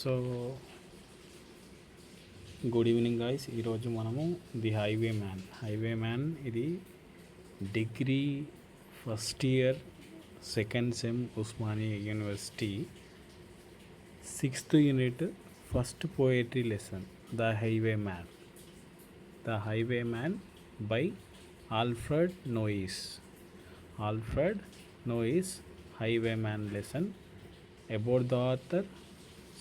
So good evening guys. ఈరోజు మనము the highwayman ఇది degree first year second sem Osmania university 6th unit first poetry lesson the highwayman by Alfred Noyes highwayman lesson about the author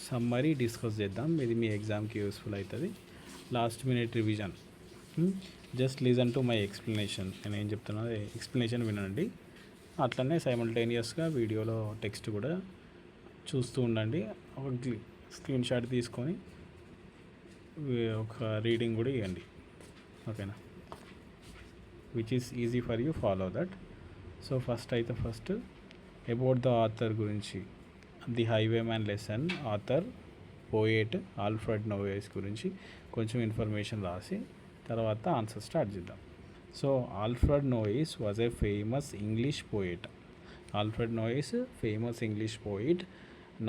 summary discuss చేద్దాం. ఇది మీ ఎగ్జామ్కి useful అవుతుంది. Last minute revision. Just listen to my explanation. నేను ఏం చెప్తున్నా explanation వినండి. అట్లనే సైమల్టేనియస్గా వీడియోలో టెక్స్ట్ కూడా చూస్తూ ఉండండి. ఒక స్క్రీన్ షాట్ తీసుకొని ఒక రీడింగ్ కూడా ఇవ్వండి. ఓకేనా? Which is easy for you, follow that. So first about the author గురించి, the highwayman lesson author poet Alfred Noyes గురించి కొంచెం ఇన్ఫర్మేషన్ రాసి తర్వాత ఆన్సర్ స్టార్ట్ చేద్దాం. So Alfred Noyes was a famous English poet.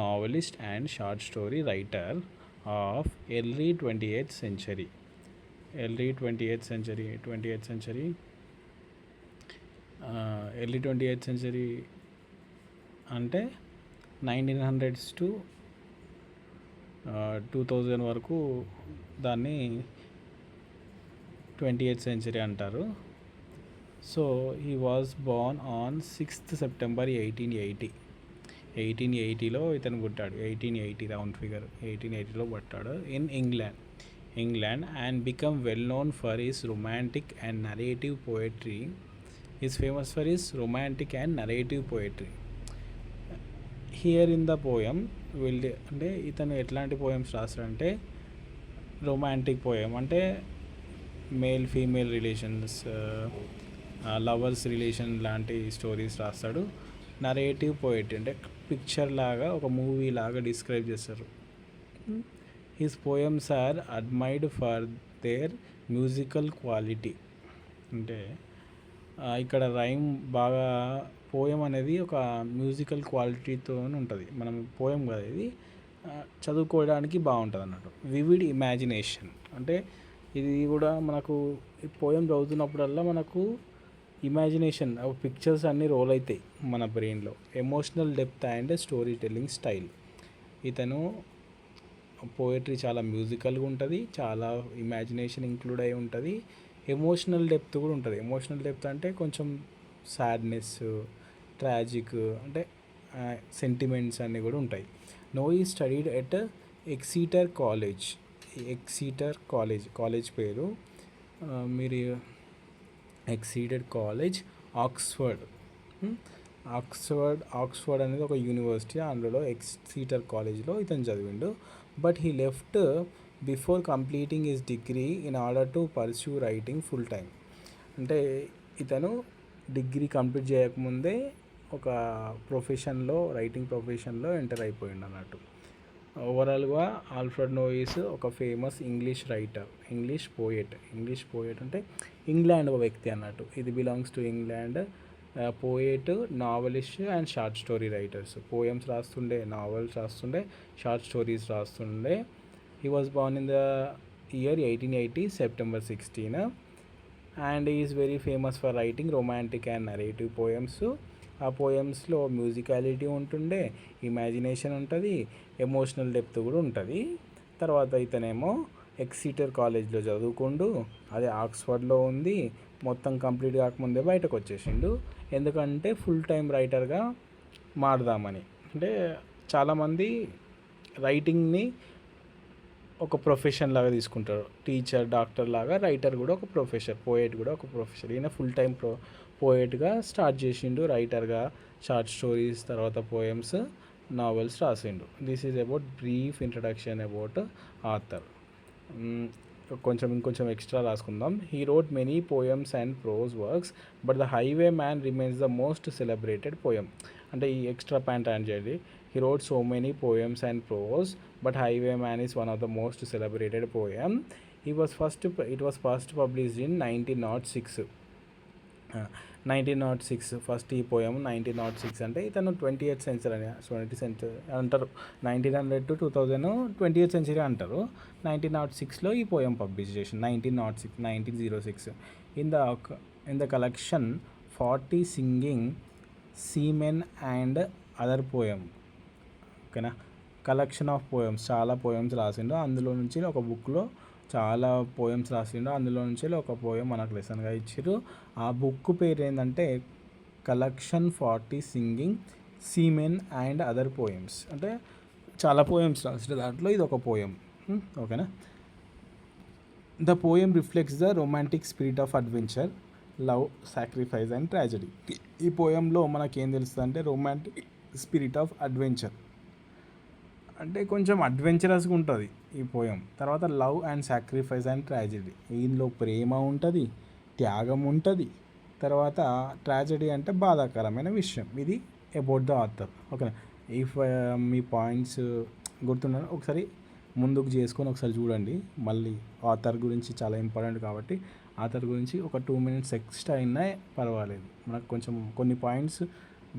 Novelist and short story writer of early 20th century. Early 20th century అంటే 1900s to 2000 వరకు దాన్ని 20th century అంటారు. So he was Born on 6th September 1880. 1880లో ఇతను పుట్టాడు. 1880 round figure, 1880లో పుట్టాడు in England and become well known for his romantic and narrative poetry. Is famous for his romantic and narrative poetry. Here in the poem అంటే ఇతను ఎట్లాంటి poems రాస్తాడంటే romantic poem అంటే male female relations, lovers relation లాంటి stories రాస్తాడు. Narrative poetry అంటే picture లాగా, ఒక movie లాగా డిస్క్రైబ్ చేస్తారు. His poems are admired for their musical quality. అంటే ఇక్కడ రైమ్ బాగా, పోయం అనేది ఒక మ్యూజికల్ క్వాలిటీతో ఉంటుంది. మనం పోయం కదా ఇది, చదువుకోవడానికి బాగుంటుంది అన్నట్టు. వివిడ్ ఇమాజినేషన్ అంటే ఇది కూడా మనకు ఈ పోయం చదువుతున్నప్పుడల్లా మనకు ఇమాజినేషన్, పిక్చర్స్ అన్నీ రోల్ అవుతాయి మన బ్రెయిన్లో. Emotional depth and story telling style. ఇతను పోయట్రీ చాలా మ్యూజికల్గా ఉంటుంది, చాలా ఇమాజినేషన్ ఇంక్లూడ్ అయి ఉంటుంది, ఎమోషనల్ డెప్త్ కూడా ఉంటుంది. ఎమోషనల్ డెప్త్ అంటే కొంచెం సాడ్నెస్, ట్రాజిక్ అంటే సెంటిమెంట్స్ అన్నీ కూడా ఉంటాయి. నోయిస్ స్టడీడ్ ఎట్ ఎక్సీటర్ కాలేజ్ పేరు మీరు ఎక్సీటర్ కాలేజ్, ఆక్స్ఫర్డ్ అనేది ఒక యూనివర్సిటీ. అందులో ఎక్సీటర్ కాలేజ్లో ఇతను చదివిండు. But he left before completing his degree in order to pursue writing full time. అంటే ఇతను డిగ్రీ కంప్లీట్ చేయకముందే ఒక ప్రొఫెషన్లో, రైటింగ్ ప్రొఫెషన్లో ఎంటర్ అయిపోయింది అన్నట్టు. ఓవరాల్గా ఆల్ఫ్రెడ్ నోయిస్ ఒక famous English writer, English poet అంటే ఇంగ్లాండ్ ఒక వ్యక్తి అన్నట్టు. ఇది belongs to England. Poet, novelist and short story writers. Poems రాస్తుండే, నావల్స్ రాస్తుండే, షార్ట్ స్టోరీస్ రాస్తుండే. He was born in the year 1880 September 16 and is very famous for writing romantic and narrative poems. ఆ పోయమ్స్లో musicality ఉంటుండే, imagination ఉంటుంది, emotional depth కూడా ఉంటుంది. తర్వాత ఇతనేమో ఎక్సీటర్ కాలేజ్లో చదువుకుండు, అదే ఆక్స్ఫర్డ్లో ఉంది. మొత్తం కంప్లీట్ కాకముందే బయటకు వచ్చేసిండు. ఎందుకంటే ఫుల్ టైం రైటర్గా మారుదామని. అంటే చాలామంది రైటింగ్ని ఒక ప్రొఫెషన్ లాగా తీసుకుంటారు. టీచర్, డాక్టర్ లాగా రైటర్ కూడా ఒక ప్రొఫెషన్, పోయెట్ కూడా ఒక ప్రొఫెషన్. ఈయన ఫుల్ టైం పోయెట్గా స్టార్ట్ చేసిండు, రైటర్గా షార్ట్ స్టోరీస్, తర్వాత పోయమ్స్, నావెల్స్ రాసిండు. This is about brief introduction about author. ఇంకొంచెం ఎక్స్ట్రా రాసుకుందాం. He wrote many poems and prose works but the highwayman remains the most celebrated poem. అంటే ఈ extra point add చేయండి. He wrote so many poems and prose, but Highwayman is one of the most celebrated poem. It was first published in 1906. 1906 first ఈ poem 1906 అంటే ఇతను 20th century అని 20th century అంటారు. 1900 to 2000 20th century అంటారు. 1906లో ఈ poem publish చేసి 1906 in the collection 40 singing seamen and other poem. ఓకేనా, collection of poems, చాలా పోయమ్స్ రాసిండు. అందులో నుంచి ఒక బుక్లో చాలా పోయమ్స్ రాసిండు. అందులో నుంచి ఒక పోయం మనకు లెసన్గా ఇచ్చారు. ఆ బుక్ పేరు ఏంటంటే collection 40 singing seamen and other poems. అంటే చాలా పోయమ్స్ రాసిండు, దాంట్లో ఇది ఒక పోయం. ఓకేనా. The poem reflects the romantic spirit of adventure, love, sacrifice and tragedy. ఈ పోయంలో మనకేం తెలుస్తుంది అంటే రొమాంటిక్ స్పిరిట్ ఆఫ్ అడ్వెంచర్ అంటే కొంచెం అడ్వెంచరస్గా ఉంటుంది ఈ పోయం. తర్వాత love and sacrifice and tragedy, దీనిలో ప్రేమ ఉంటుంది, త్యాగం ఉంటుంది. తర్వాత ట్రాజడీ అంటే బాధాకరమైన విషయం. ఇది about the author. Okay, if మీ పాయింట్స్ గుర్తున్నాను ఒకసారి ముందుకు చేసుకొని ఒకసారి చూడండి. మళ్ళీ ఆథర్ గురించి చాలా ఇంపార్టెంట్ కాబట్టి ఆథర్ గురించి ఒక 2 minutes ఎక్స్ట్రా అయినా పర్వాలేదు. మనకు కొంచెం కొన్ని పాయింట్స్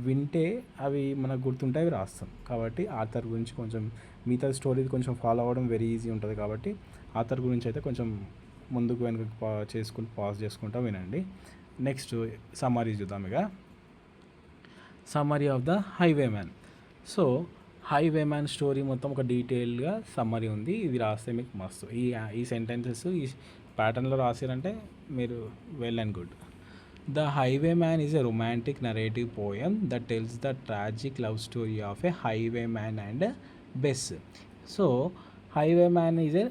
వింటే అవి మనకు గుర్తుంటే అవి రాస్తాం. కాబట్టి ఆథర్ గురించి కొంచెం మిగతా స్టోరీ కొంచెం ఫాలో అవ్వడం వెరీ ఈజీ ఉంటుంది. కాబట్టి ఆథర్ గురించి అయితే కొంచెం ముందుకు వెనక పాజ్ చేసుకుంటా వినండి. నెక్స్ట్ సమ్మరీ చూద్దాం. ఇక summary of the highway man. So highway man story మొత్తం ఒక డీటెయిల్గా సమ్మరీ ఉంది. ఇది రాస్తే మీకు మస్తు ఈ సెంటెన్సెస్ ఈ ప్యాటర్న్లో రాసారంటే మీరు well and good. The Highwayman is a romantic narrative poem that tells the tragic love story of a highwayman and Bess. So, Highwayman is a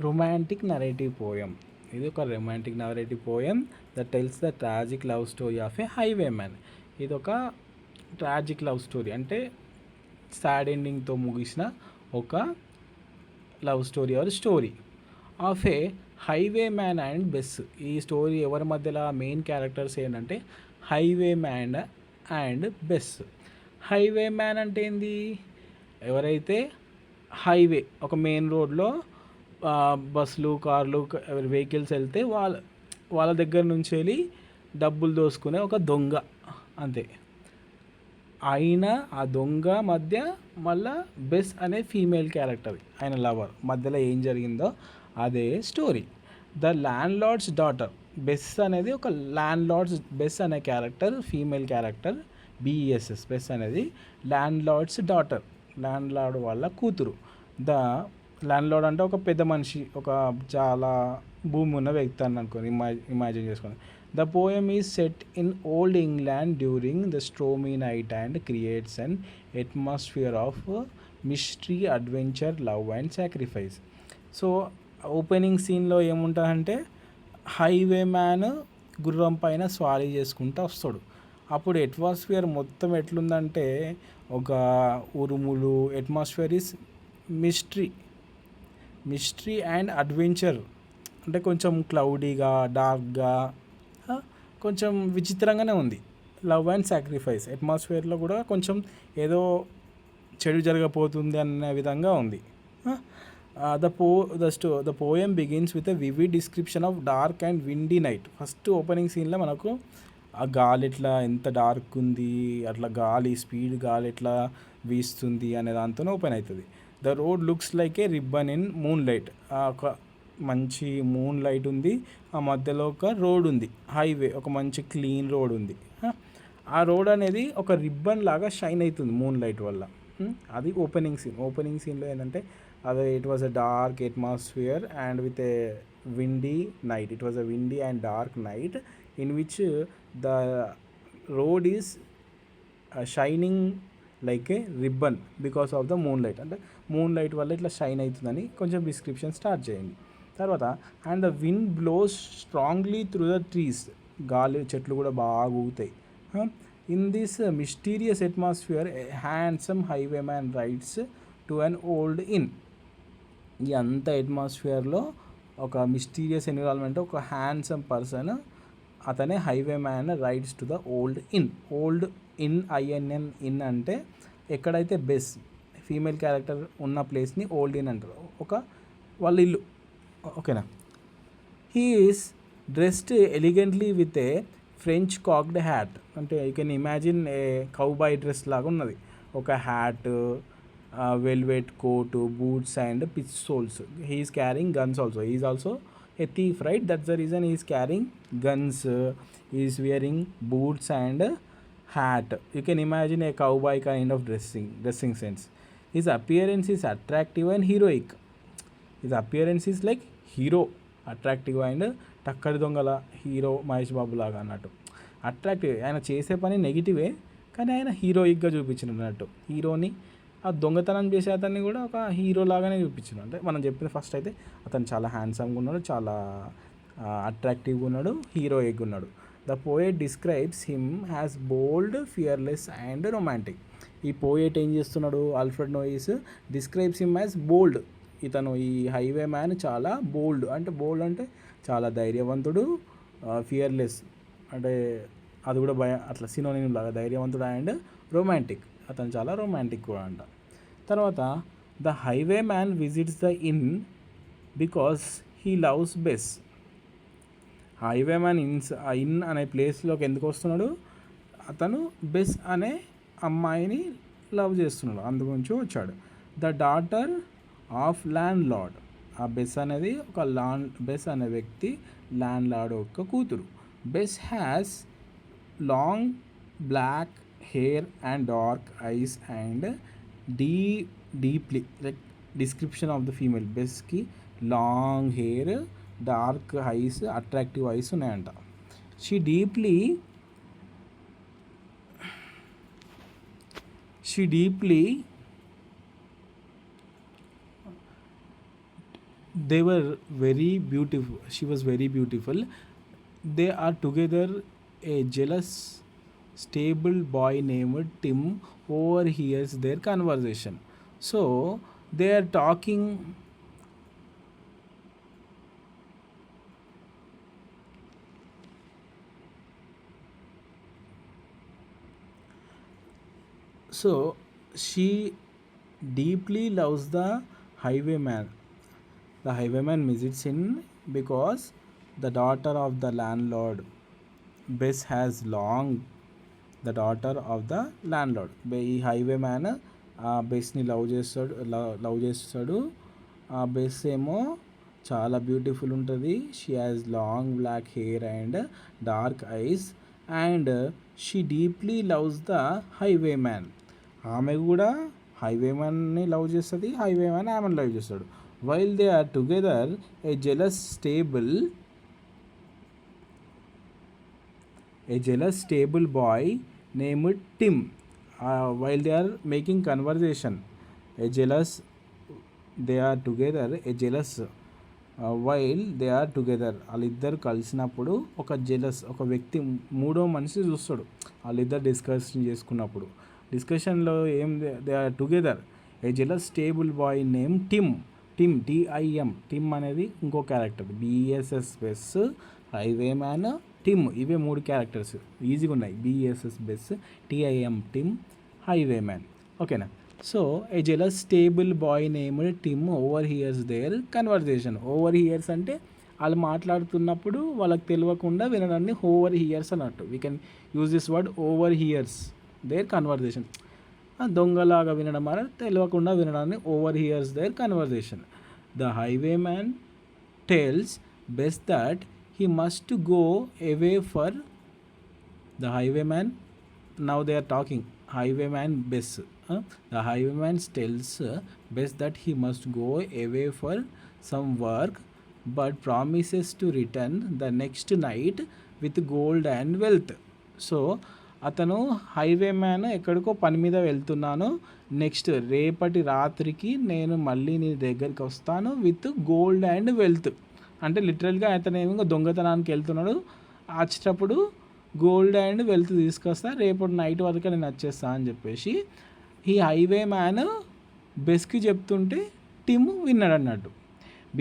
romantic narrative poem. ఇది ఒక romantic narrative poem that tells the tragic love story of a highwayman. ఇది ఒక tragic love story అంటే sad ఎండింగ్తో ముగిసిన ఒక love story or story of a highwayman and Bess. ఈ story ఎవరి మధ్యలో మెయిన్ క్యారెక్టర్స్ ఏంటంటే highwayman and Bess. Highwayman అంటే ఏంది, ఎవరైతే హైవే ఒక మెయిన్ రోడ్లో బస్సులు కార్లు వెహికల్స్ వెళ్తే వాళ్ళ దగ్గర నుంచి వెళ్ళి డబ్బులు దోసుకునే ఒక దొంగ అంతే. ఆయన ఆ దొంగ మధ్య మళ్ళా బెస్ అనే ఫీమేల్ క్యారెక్టర్, ఆయన లవర్ మధ్యలో ఏం జరిగిందో అదే story. The landlord's daughter. Bess అనేది ఒక ల్యాండ్ లార్డ్స్, బెస్ అనే character female character, B E S S. Bess అనేది landlord's daughter, landlord వాళ్ళ కూతురు. ద ల్యాండ్ లార్డ్ అంటే ఒక పెద్ద మనిషి, ఒక చాలా భూమి ఉన్న వ్యక్తి అని అనుకోని ఇమాజిన్ చేసుకోండి. The poem is set in old England during the stormy night and creates an atmosphere of mystery, adventure, love and sacrifice. So opening సీన్లో ఏముంటుందంటే హైవే మ్యాన్ గుర్రం పైన స్వారీ చేసుకుంటూ వస్తాడు. అప్పుడు అట్మాస్ఫియర్ మొత్తం ఎట్లుందంటే ఒక ఉరుములు, atmosphere is mystery and adventure. అంటే కొంచెం క్లౌడీగా, డార్క్గా, కొంచెం విచిత్రంగానే ఉంది. లవ్ అండ్ సాక్రిఫైస్, అట్మాస్ఫియర్లో కూడా కొంచెం ఏదో చెడు జరగబోతుంది అనే విధంగా ఉంది. The poem begins with a vivid description of dark and windy night. First opening సీన్లో మనకు ఆ గాలి ఎట్లా ఎంత డార్క్ ఉంది, అట్లా స్పీడ్ గాలి ఎట్లా వీస్తుంది అనే దాంతో ఓపెన్ అవుతుంది. The road looks like A ribbon in moon light. ఒక మంచి మూన్ లైట్ ఉంది, ఆ మధ్యలో ఒక రోడ్ ఉంది, హైవే, ఒక మంచి క్లీన్ రోడ్ ఉంది. ఆ రోడ్ అనేది ఒక రిబ్బన్ లాగా షైన్ అవుతుంది మూన్ లైట్ వల్ల. అది ఓపెనింగ్ సీన్లో ఏంటంటే అదే it was a dark atmosphere and with a windy night. It was a windy and dark night in which the road is shining like a ribbon because of the moonlight. అంటే moonlight వల్ల ఇట్లా shine అవుతుందని కొంచెం description start చేయండి. తర్వాత and the wind blows strongly through the trees. గాలి, చెట్లు కూడా బాగా ఊగుతాయి. In this mysterious atmosphere handsome highwayman rides to an old inn. ఈ అంత అట్మాస్ఫియర్లో ఒక మిస్టీరియస్ ఎన్విరాన్మెంట్, ఒక హ్యాండ్సమ్ పర్సన్, అతనే highwayman rides to the old inn. Old inn, I N N, inn అంటే ఎక్కడైతే బెస్ ఫీమేల్ క్యారెక్టర్ ఉన్న ప్లేస్ని ఓల్డ్ ఇన్ అంటారు, ఒక వాళ్ళ ఇల్లు. ఓకేనా. He is dressed elegantly with a French cocked hat, అంటే you can imagine a cowboy dress లాగా ఉన్నది, ఒక hat, velvet coat, boots and pistols. He is carrying guns also, he is also a thief, right? That's the reason he is carrying guns, he is wearing boots and hat. You can imagine a cowboy kind of dressing sense. His appearance is attractive and heroic. His appearance is like hero, attractive and టక్కరి దొంగల hero Mahesh Babu లాగా అన్నట్టు. Attractive, ఆయన చేసే పని నెగిటివే కానీ ఆయన హీరోయిక్గా చూపించినట్టు. హీరోని ఆ దొంగతనం చేసే అతన్ని కూడా ఒక హీరో లాగానే చూపించాడు. అంటే మనం చెప్పిన ఫస్ట్ అయితే అతను చాలా హ్యాండ్సమ్గా ఉన్నాడు, చాలా అట్రాక్టివ్గా ఉన్నాడు, హీరోయిక్గా ఉన్నాడు. The poet describes him as bold, fearless and romantic. ఈ పోయెట్ ఏం చేస్తున్నాడు, Alfred Noyes describes him as bold. ఇతను ఈ హైవే మ్యాన్ చాలా బోల్డ్ అంటే చాలా ధైర్యవంతుడు, ఫియర్లెస్ అంటే అది కూడా అట్లా సినోనిమ్ లాగా ధైర్యవంతుడు, అండ్ రొమాంటిక్, అతను చాలా రొమాంటిక్ కూడా అంట. తర్వాత the highwayman visits the inn because he loves Bess. Highwayman inn అనే ప్లేస్లోకి ఎందుకు వస్తున్నాడు, అతను బెస్ అనే అమ్మాయిని లవ్ చేస్తున్నాడు, అందుగురించి వచ్చాడు. The daughter of land lord. ఆ బెస్ అనేది బెస్ అనే వ్యక్తి ల్యాండ్ లార్డ్ యొక్క కూతురు. Bess has long black hair and dark eyes and deeply, like description of the female, bess ki long hair, dark eyes, attractive eyes unnayanta. she deeply they were very beautiful, she was very beautiful. They are together. A jealous stable boy named Tim overhears their conversation. So they are talking. So she deeply loves the highwayman. The highwayman visits in because the daughter of the landlord, Bess, has long. The daughter of the landlord. ఈ highwayman బెస్ని love చేస్తాడు. ఆ Bess ఏమో చాలా beautiful ఉంటుంది. She has long black hair and dark eyes and she deeply loves the highwayman. ఆమె కూడా హైవే మ్యాన్ని లవ్ చేస్తుంది, హైవే మ్యాన్ ఆమెను లవ్ చేస్తాడు. While they are together a jealous stable boy named Tim. While they are making conversation, they are together. While they are together, వాళ్ళిద్దరు కలిసినప్పుడు ఒక వ్యక్తి మూడో మనిషి చూస్తాడు. వాళ్ళిద్దరు డిస్కషన్ చేసుకున్నప్పుడు డిస్కషన్లో they are together. A jealous stable boy name Tim. TIM. Tim అనేది ఇంకో character. BSS Bess, highwayman, Tim, ఇవే 3 క్యారెక్టర్స్ ఈజీగా ఉన్నాయి. BSS Bess, TIM Tim, highwayman. ఓకేనా. So a jealous stable boy named Tim overhears their conversation. Overhears అంటే వాళ్ళు మాట్లాడుతున్నప్పుడు వాళ్ళకి తెలియకుండా వినడాన్ని ఓవర్ హియర్స్ అన్నట్టు. We can use this word overhears their conversation. దొంగలాగా వినడం అలా తెలియకుండా వినడాన్ని overhears their conversation. The highwayman tells Bess that he must go away for the highwayman. Now they are talking, highwayman Bess. The highwayman tells Bess that he must go away for some work but promises to return the next night with gold and wealth. So అతను highway man ఎక్కడికో పని మీద వెళ్తున్నాను, next రేపటి రాత్రికి నేను మళ్ళీ నీ దగ్గరికి వస్తాను విత్ గోల్డ్ అండ్ వెల్త్. అంటే లిటరల్గా అతను ఏమో దొంగతనానికి వెళ్తున్నాడు, వచ్చేటప్పుడు గోల్డ్ అండ్ వెల్త్ తీసుకొస్తా, రేపటి నైట్ వరకు నేను వచ్చేస్తా అని చెప్పేసి ఈ హైవే మ్యాన్ బెస్కి చెప్తుంటే టిమ్ విన్నాడు అన్నట్టు.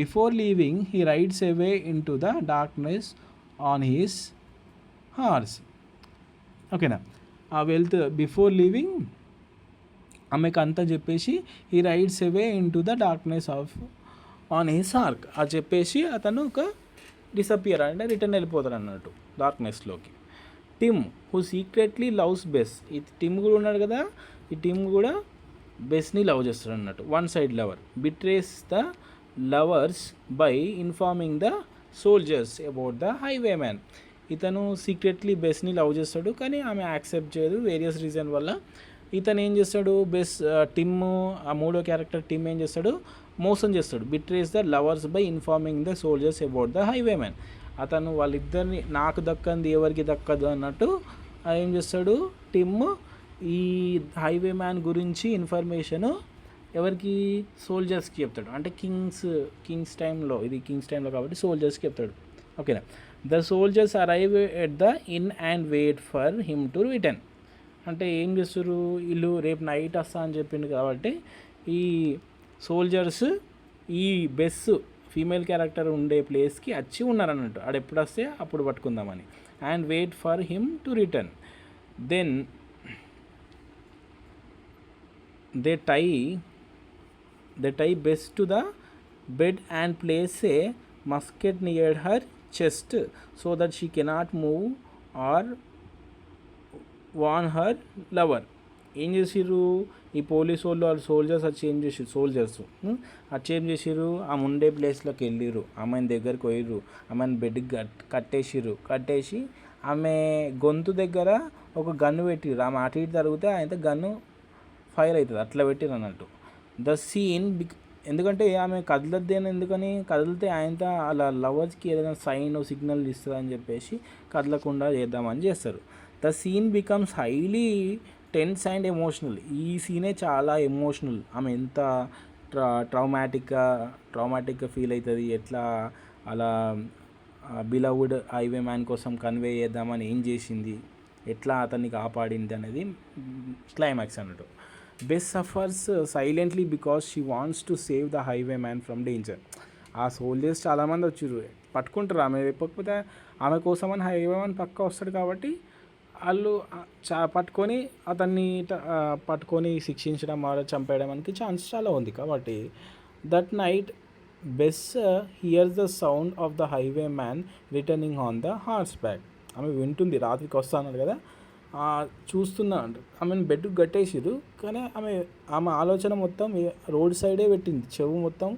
Before leaving he rides away into the darkness on his horse. ఓకేనా. ఆ వెల్త్ బిఫోర్ లీవింగ్ ఆమెకు అంతా చెప్పేసి ఈ rides away into the darkness of on his horse అది చెప్పేసి అతను ఒక డిసపియర్ అంటే రిటర్న్ వెళ్ళిపోతాడు అన్నట్టు డార్క్నెస్లోకి. Tim who secretly loves Bess. ఈ టిమ్ కూడా ఉన్నాడు కదా, ఈ టిమ్ కూడా బెస్ని లవ్ చేస్తాడు అన్నట్టు. One side lover betrays the lovers by informing the soldiers about the highway man. ఇతను సీక్రెట్లీ బెస్ని లవ్ చేస్తాడు, కానీ ఆమె యాక్సెప్ట్ చేయదు వేరియస్ రీజన్ వల్ల. ఇతను ఏం చేస్తాడు, టిమ్, ఆ మూడో క్యారెక్టర్ టిమ్ ఏం చేస్తాడు, మోసం చేస్తాడు. Betrays the lovers by informing the soldiers about the highway man. అతను వాళ్ళిద్దరిని నాకు దక్కంది ఎవరికి దక్కదు అన్నట్టు ఏం చేస్తాడు టిమ్, ఈ హైవే మ్యాన్ గురించి ఇన్ఫర్మేషను ఎవరికి, సోల్జర్స్కి చెప్తాడు. అంటే కింగ్స్ టైంలో, ఇది కింగ్స్ టైంలో కాబట్టి సోల్జర్స్కి చెప్తాడు. ఓకేనా. The soldiers arrive at the inn and wait for him to return. అంటే ఏం చేస్తారు వీళ్ళు, రేపు నైట్ వస్తా అని చెప్పిండు కాబట్టి ఈ సోల్జర్స్ ఈ బెస్ ఫీమేల్ క్యారెక్టర్ ఉండే ప్లేస్కి వచ్చి ఉన్నారన్నట్టు. ఆడు ఎప్పుడు వస్తే అప్పుడు పట్టుకుందామని. And wait for him to return. Then they tie Bess to the bed and place a musket near her chest so that she cannot move or warn her lover. ఏం చేసిర్రు ఈ పోలీసు వాళ్ళు, వాళ్ళు సోల్జర్స్ వచ్చి ఏం చేసిర్రు, వచ్చి ఏం చేసిర్రు, ఆమె ఉండే ప్లేస్లోకి వెళ్ళిర్రు, ఆమెను దగ్గరికి పోయిర్రు, ఆమెను బెడ్కి కట్టేసి ఆమె గొంతు దగ్గర ఒక గన్ను పెట్టిర్రు. ఆమె అటు ఇటు జరిగితే ఆయన గన్ను ఫైర్ అవుతుంది, అట్లా పెట్టిర్రు అన్నట్టు. ద సీన్ ఎందుకంటే ఆమె కదలద్దేని, ఎందుకని కదిలితే ఆయనతో అలా లవర్స్కి ఏదైనా సిగ్నల్ ఇస్తుంది అని చెప్పేసి కదలకుండా చేద్దామని చేస్తారు. The scene becomes highly tense and emotional. ఈ సీనే చాలా ఎమోషనల్. ఆమె ఎంత ట్రామాటిక్గా ఫీల్ అవుతుంది, ఎట్లా అలా బిలవుడ్ హైవే మ్యాన్ కోసం కన్వే చేద్దామని ఏం చేసింది, ఎట్లా అతన్ని కాపాడింది అనేది క్లైమాక్స్ అన్నట్టు. Bess suffers silently because she wants to save the highwayman from danger. ఆ సోల్జర్స్ చాలామంది వచ్చారు, పట్టుకుంటారు ఆమె, లేకపోతే ఆమె కోసమని హైవే మ్యాన్ పక్కా వస్తాడు కాబట్టి వాళ్ళు పట్టుకొని అతన్ని శిక్షించడం, చంపేయడానికి ఛాన్స్ చాలా ఉంది. కాబట్టి that night Bess hears the sound of the highwayman returning on the horseback. ఆమె వింటుంది, రాత్రికి వస్తాను కదా, చూస్తున్నా ఆమెను బెడ్కి కట్టేసిరు, కానీ ఆమె ఆలోచన మొత్తం రోడ్ సైడే పెట్టింది. చెవు మొత్తం,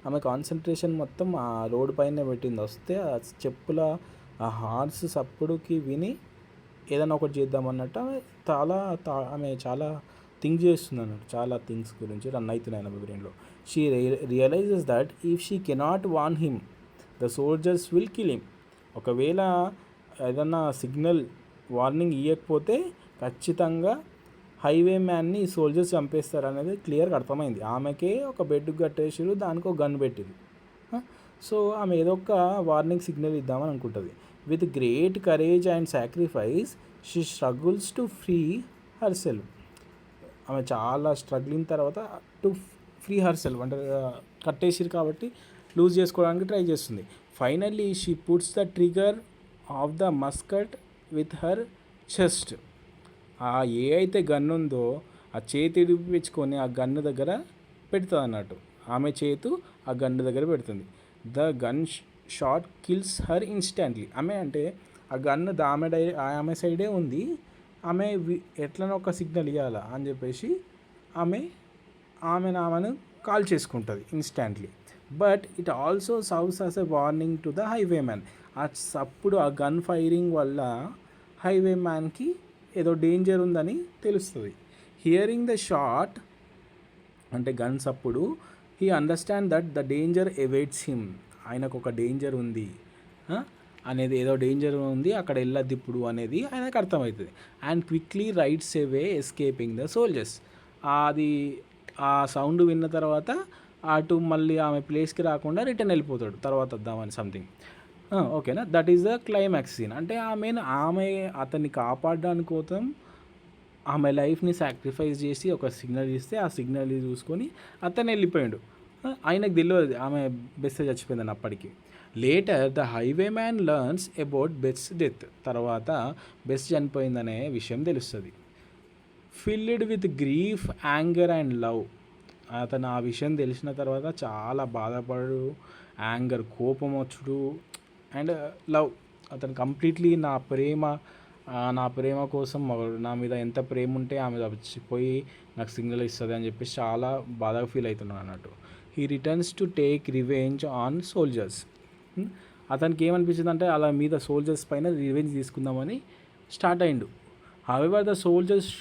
ఆమె కాన్సన్ట్రేషన్ మొత్తం ఆ రోడ్ పైనే పెట్టింది. వస్తే ఆ చెప్పుల ఆ హార్స్ సప్పుడుకి విని ఏదైనా ఒకటి చేద్దామన్నట్టు ఆమె చాలా థింక్ చేస్తుంది అన్నట్టు. చాలా థింగ్స్ గురించి రన్ అవుతున్నాయి ఆమె బ్రెయిన్లో. She realises that if she cannot warn him the soldiers will kill him. ఒకవేళ ఏదన్నా వార్నింగ్ ఇవ్వకపోతే ఖచ్చితంగా హైవే మ్యాన్ని ఈ సోల్జర్స్ చంపేస్తారు అనేది క్లియర్గా అర్థమైంది. ఆమెకే ఒక బెడ్కి కట్టేసారు, దానికి ఒక గన్ పెట్టిరు. సో ఆమె ఏదో ఒక వార్నింగ్ సిగ్నల్ ఇద్దామని అనుకుంటుంది. With great courage and sacrifice she struggles to free her self. ఆమె చాలా స్ట్రగ్లింగ్ తర్వాత టు ఫ్రీ హర్ సెల్ఫ్, అంటే కట్టేసిరు కాబట్టి లూజ్ చేసుకోవడానికి ట్రై చేస్తుంది. Finally she puts the trigger of the musket with her chest. ఏ అయితే గన్ను ఉందో ఆ చేతి ఇడిపించుకొని ఆ గన్ను దగ్గర పెడుతుంది అన్నట్టు. ఆమె చేతు ఆ గన్ను దగ్గర పెడుతుంది. The gun shot kills her instantly. అంటే ఆ గన్ను ఆమె సైడే ఉంది, ఆమె ఎట్లనో ఒక సిగ్నల్ ఇవ్వాలా అని చెప్పేసి ఆమెను కాల్ చేసుకుంటుంది instantly. But it also serves as a warning to the highwayman. అప్పుడు ఆ గన్ ఫైరింగ్ వల్ల హైవే మ్యాన్కి ఏదో డేంజర్ ఉందని తెలుస్తుంది. హియరింగ్ ద షాట్, అంటే గన్స్ అప్పుడు, he understand that the danger awaits him. ఆయనకు ఒక డేంజర్ ఉంది అనేది, ఏదో డేంజర్ ఉంది అక్కడ వెళ్ళద్దు ఇప్పుడు అనేది ఆయనకు అర్థమవుతుంది. And quickly rights away escaping the soldiers. ఆ సౌండ్ విన్న తర్వాత అటు మళ్ళీ ఆమె ప్లేస్కి రాకుండా రిటర్న్ వెళ్ళిపోతాడు, తర్వాత వద్దామని సంథింగ్. ఓకేనా, that is the climax scene. అంటే ఆమె అతన్ని కాపాడడానికి కోసం ఆమె లైఫ్ని సాక్రిఫైస్ చేసి ఒక సిగ్నల్ ఇస్తే ఆ సిగ్నల్ చూసుకొని అతను వెళ్ళిపోయాడు. ఆయనకు తెలియదు ఆమె బెస్ చచ్చిపోయిందని అప్పటికి. Later the highwayman learns about Bess death. తర్వాత బెస్ చనిపోయిందనే విషయం తెలుస్తుంది. Filled with grief, anger and love. అతను ఆ విషయం తెలిసిన తర్వాత చాలా బాధపడు, యాంగర్ కోపం వచ్చుడు, అండ్ లవ్. అతను కంప్లీట్లీ నా ప్రేమ నా ప్రేమ కోసం నా మీద ఎంత ప్రేమ ఉంటే ఆమె చచ్చిపోయి నాకు సిగ్నల్ ఇస్తుంది అని చెప్పేసి చాలా బాధగా ఫీల్ అవుతున్నాను అన్నట్టు. He returns to take revenge on soldiers. అతనికి ఏమనిపించింది అంటే అలా మీద సోల్జర్స్ పైన రివెంజ్ తీసుకుందామని స్టార్ట్ అయిండు. However the soldiers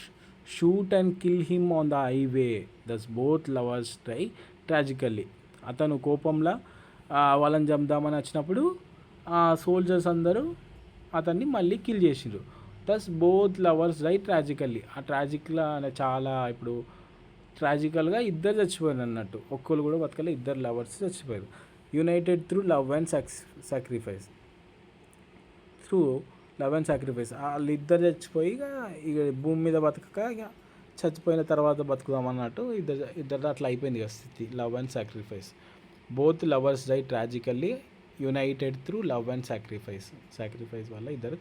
shoot and kill him on the highway, thus both lovers die tragically. అతను కోపంలో వాళ్ళని చంపుదామని వచ్చినప్పుడు ఆ సోల్జర్స్ అందరూ అతన్ని మళ్ళీ కిల్ చేసిండ్రు. దస్ బోత్ లవర్స్ డై ట్రాజికల్లీ. ఆ ట్రాజిక్లో చాలా ఇప్పుడు ట్రాజికల్గా ఇద్దరు చచ్చిపోయారు అన్నట్టు, ఒక్కరు కూడా బతకలే, ఇద్దరు లవర్స్ చచ్చిపోయారు. United through love and sacrifice. Through love and sacrifice వాళ్ళు ఇద్దరు చచ్చిపోయి ఇక భూమి మీద బతకక ఇక చచ్చిపోయిన తర్వాత బతుకుదాం అన్నట్టు ఇద్దరు అట్లా అయిపోయింది కదా స్థితి. Love and sacrifice. Both lovers die tragically united through love and sacrifice వల్ల ఇద్దరు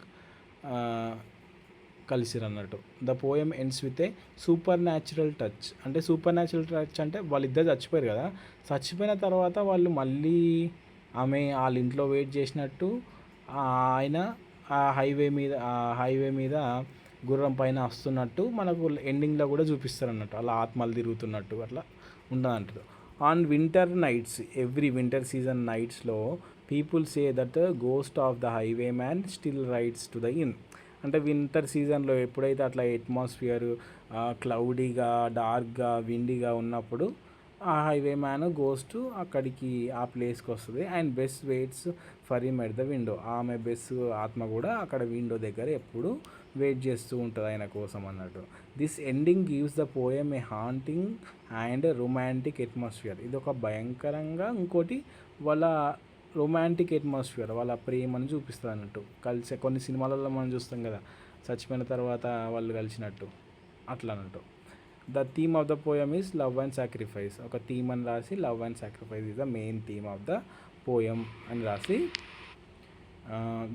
కలిసిరు అన్నట్టు. The poem ends with a supernatural touch. అంటే సూపర్ న్యాచురల్ టచ్ అంటే వాళ్ళిద్దరు చచ్చిపోయారు కదా, చచ్చిపోయిన తర్వాత వాళ్ళు మళ్ళీ ఆమె వాళ్ళ ఇంట్లో వెయిట్ చేసినట్టు ఆయన ఆ హైవే మీద గుర్రం పైన వస్తున్నట్టు మనకు ఎండింగ్లో కూడా చూపిస్తారు అన్నట్టు, అలా ఆత్మలు తిరుగుతున్నట్టు అట్లా ఉండదంటారు. On winter nights, every winter season నైట్స్లో people say that the ghost of the highwayman still rides to the inn. అంటే వింటర్ సీజన్లో ఎప్పుడైతే అట్లా అట్మాస్ఫియర్ క్లౌడీగా డార్క్గా విండీగా ఉన్నప్పుడు ఆ హైవే మ్యాన్ గోస్ట్ అక్కడికి ఆ ప్లేస్కి వస్తుంది. And best weights for him at the window. ఆమె బెస్ట్ ఆత్మ కూడా అక్కడ విండో దగ్గర ఎప్పుడు వెయిట్ చేస్తూ ఉంటుంది ఆయన కోసం అన్నట్టు. This ending gives the poem A haunting and romantic atmosphere. ఇది ఒక భయంకరంగా, ఇంకోటి వాళ్ళ రొమాంటిక్ అట్మాస్ఫియర్, వాళ్ళ ప్రేమను చూపిస్తుంది అన్నట్టు. కలిసే కొన్ని సినిమాలలో మనం చూస్తాం కదా చచ్చిపోయిన తర్వాత వాళ్ళు కలిసినట్టు, అట్లా అన్నట్టు. The theme of the poem is love and sacrifice. ఒక థీమ్ అని రాసి love and sacrifice is the main theme of the poem అని రాసి,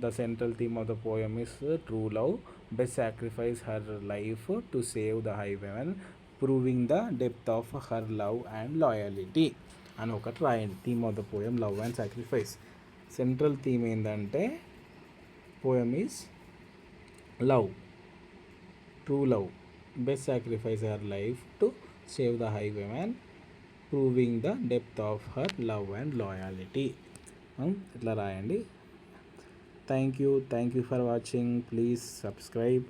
the central theme of the poem is true love, Bess sacrifice her life to save the highwayman, proving the depth of her love and loyalty అని ఒకటి రాయండి. Theme of the poem love and sacrifice. Central theme ఏంటంటే poem is love, true love, Bess sacrifice her life to save the highwayman, proving the depth of her love and loyalty. ఇట్లా రాయండి. Thank you for watching. Please subscribe,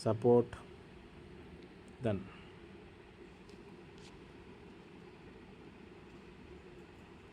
support. Done.